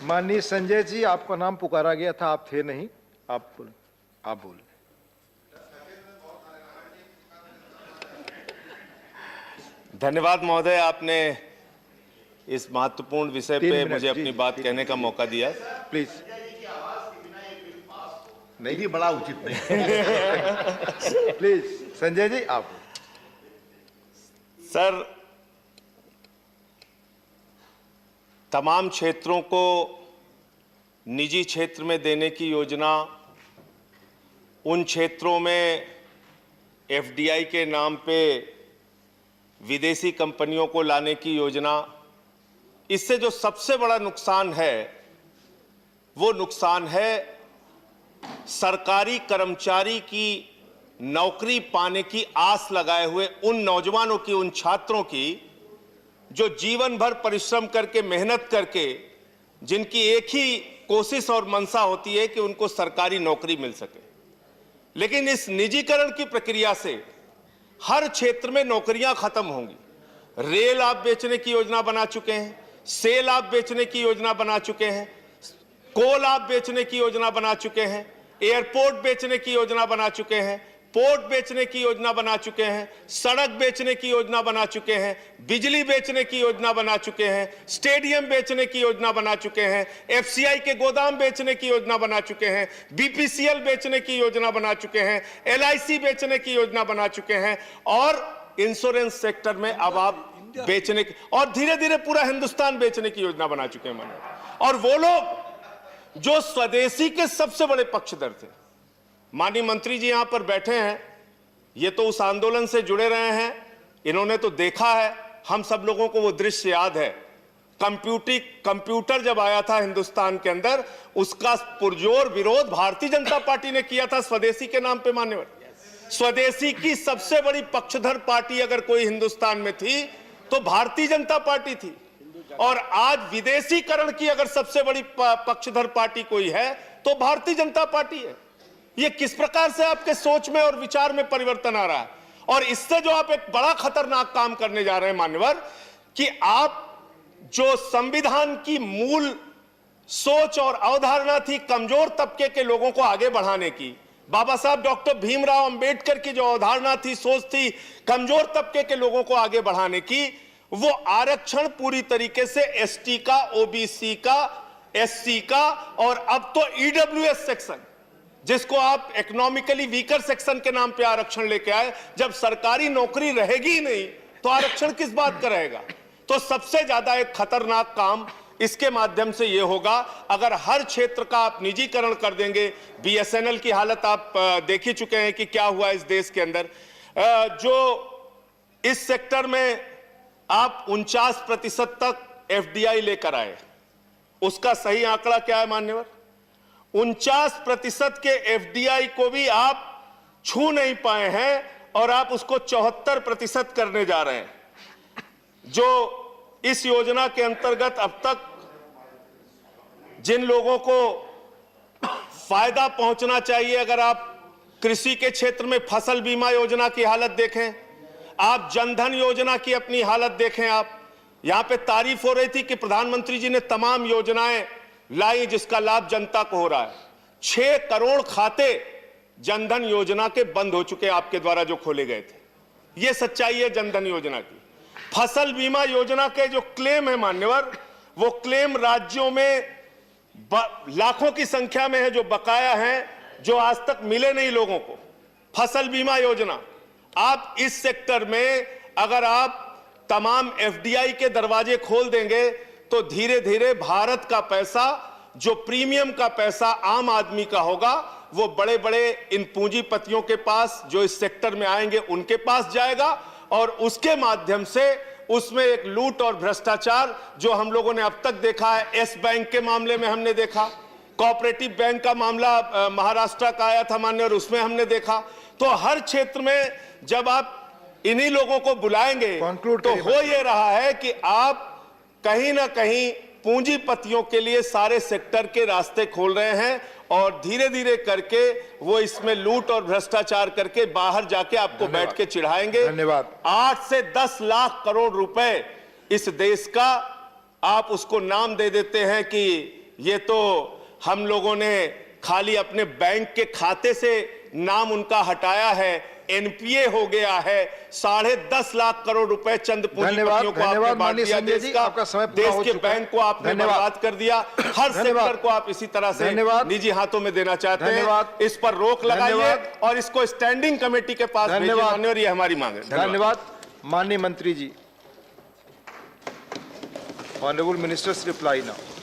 माननीय संजय जी, आपका नाम पुकारा गया था, आप थे नहीं, आप बोले। धन्यवाद महोदय, आपने इस महत्वपूर्ण विषय पे मुझे अपनी बात कहने का मौका दिया। प्लीज। नहीं भी बड़ा उचित नहीं। प्लीज संजय जी, आप। सर, तमाम क्षेत्रों को निजी क्षेत्र में देने की योजना, उन क्षेत्रों में एफडीआई के नाम पे विदेशी कंपनियों को लाने की योजना, इससे जो सबसे बड़ा नुकसान है वो नुकसान है सरकारी कर्मचारी की नौकरी पाने की आस लगाए हुए उन नौजवानों की, उन छात्रों की जो जीवन भर परिश्रम करके, मेहनत करके, जिनकी एक ही कोशिश और मंशा होती है कि उनको सरकारी नौकरी मिल सके। लेकिन इस निजीकरण की प्रक्रिया से हर क्षेत्र में नौकरियां खत्म होंगी। रेल आप बेचने की योजना बना चुके हैं, सेल आप बेचने की योजना बना चुके हैं, कोल आप बेचने की योजना बना चुके हैं, एयरपोर्ट बेचने की योजना बना चुके हैं, पोर्ट बेचने की योजना बना चुके हैं, सड़क बेचने की योजना बना चुके हैं, बिजली बेचने की योजना बना चुके हैं, स्टेडियम बेचने की योजना बना चुके हैं, एफसीआई के गोदाम बेचने की योजना बना चुके हैं, बीपीसीएल बेचने की योजना बना चुके हैं, एलआईसी बेचने की योजना बना चुके हैं, और इंश्योरेंस सेक्टर में अब आप बेचने की, और धीरे धीरे पूरा हिंदुस्तान बेचने की योजना बना चुके हैं माननीय। और वो लोग जो स्वदेशी के सबसे बड़े पक्षधर थे, माननीय मंत्री जी यहां पर बैठे हैं, ये तो उस आंदोलन से जुड़े रहे हैं, इन्होंने तो देखा है, हम सब लोगों को वो दृश्य याद है। कंप्यूटर जब आया था हिंदुस्तान के अंदर, उसका पुरजोर विरोध भारतीय जनता पार्टी ने किया था स्वदेशी के नाम पे। मान्यवर, स्वदेशी की सबसे बड़ी पक्षधर पार्टी अगर कोई हिंदुस्तान में थी तो भारतीय जनता पार्टी थी, और आज विदेशीकरण की अगर सबसे बड़ी पक्षधर पार्टी कोई है तो भारतीय जनता पार्टी है। ये किस प्रकार से आपके सोच में और विचार में परिवर्तन आ रहा है, और इससे जो आप एक बड़ा खतरनाक काम करने जा रहे हैं मान्यवर, कि आप जो संविधान की मूल सोच और अवधारणा थी कमजोर तबके के लोगों को आगे बढ़ाने की, बाबा साहब डॉक्टर भीमराव अंबेडकर की जो अवधारणा थी, सोच थी कमजोर तबके के लोगों को आगे बढ़ाने की, वो आरक्षण पूरी तरीके से एसटी का, ओबीसी का, एससी का, और अब तो ईडब्ल्यूएस सेक्शन, जिसको आप इकोनॉमिकली वीकर सेक्शन के नाम पे आरक्षण लेके आए। जब सरकारी नौकरी रहेगी ही नहीं तो आरक्षण किस बात का रहेगा? तो सबसे ज्यादा एक खतरनाक काम इसके माध्यम से यह होगा, अगर हर क्षेत्र का आप निजीकरण कर देंगे। बीएसएनएल की हालत आप देख ही चुके हैं कि क्या हुआ इस देश के अंदर। जो इस सेक्टर में आप 49% तक एफडीआई लेकर आए, उसका सही आंकड़ा क्या है मान्यवर? 49% के एफडीआई को भी आप छू नहीं पाए हैं, और आप उसको 74% करने जा रहे हैं। जो इस योजना के अंतर्गत अब तक जिन लोगों को फायदा पहुंचना चाहिए, अगर आप कृषि के क्षेत्र में फसल बीमा योजना की हालत देखें, आप जनधन योजना की अपनी हालत देखें, आप यहां पे तारीफ हो रही थी कि प्रधानमंत्री जी ने तमाम योजनाएं लाई जिसका लाभ जनता को हो रहा है। 6 करोड़ खाते जनधन योजना के बंद हो चुके आपके द्वारा जो खोले गए थे। यह सच्चाई है जनधन योजना की। फसल बीमा योजना के जो क्लेम है मान्यवर, वो क्लेम राज्यों में लाखों की संख्या में है जो बकाया है, जो आज तक मिले नहीं लोगों को। फसल बीमा योजना, आप इस सेक्टर में अगर आप तमाम एफडीआई के दरवाजे खोल देंगे तो धीरे धीरे भारत का पैसा, जो प्रीमियम का पैसा आम आदमी का होगा, वो बड़े बड़े इन पूंजीपतियों के पास जो इस सेक्टर में आएंगे उनके पास जाएगा, और उसके माध्यम से उसमें एक लूट और भ्रष्टाचार जो हम लोगों ने अब तक देखा है। एस बैंक के मामले में हमने देखा, कोऑपरेटिव बैंक का मामला महाराष्ट्र का आया था मान्य, और उसमें हमने देखा। तो हर क्षेत्र में जब आप इन्हीं लोगों को बुलाएंगे तो हो ये रहा है कि आप कहीं ना कहीं पूंजीपतियों के लिए सारे सेक्टर के रास्ते खोल रहे हैं, और धीरे धीरे करके वो इसमें लूट और भ्रष्टाचार करके बाहर जाके आपको बैठ के चिढ़ाएंगे। धन्यवाद। 8 से 10 लाख करोड़ रुपए इस देश का आप उसको नाम दे देते हैं कि ये तो हम लोगों ने खाली अपने बैंक के खाते से नाम उनका हटाया है, एनपीए हो गया है। 10.5 लाख करोड़ रुपए चंद पूंजीपतियों को आपने बांट माननीय दिया। संजय जी, आपका समय पूरा देश हो के चुका है। बैंक को आपने धन्यवाद। बर्बाद कर दिया। हर सेक्टर को आप इसी तरह से धन्यवाद। निजी हाथों में देना चाहते धन्यवाद। हैं। इस पर रोक लगाइए धन्यवाद। और इसको स्टैंडिंग कमेटी के पास भेजिए धन्यवाद। माननीय, और ये हमारी मांग है। धन्यवाद। माननीय मंत्री जी, ऑनरेबल मिनिस्टर्स रिप्लाई नाउ।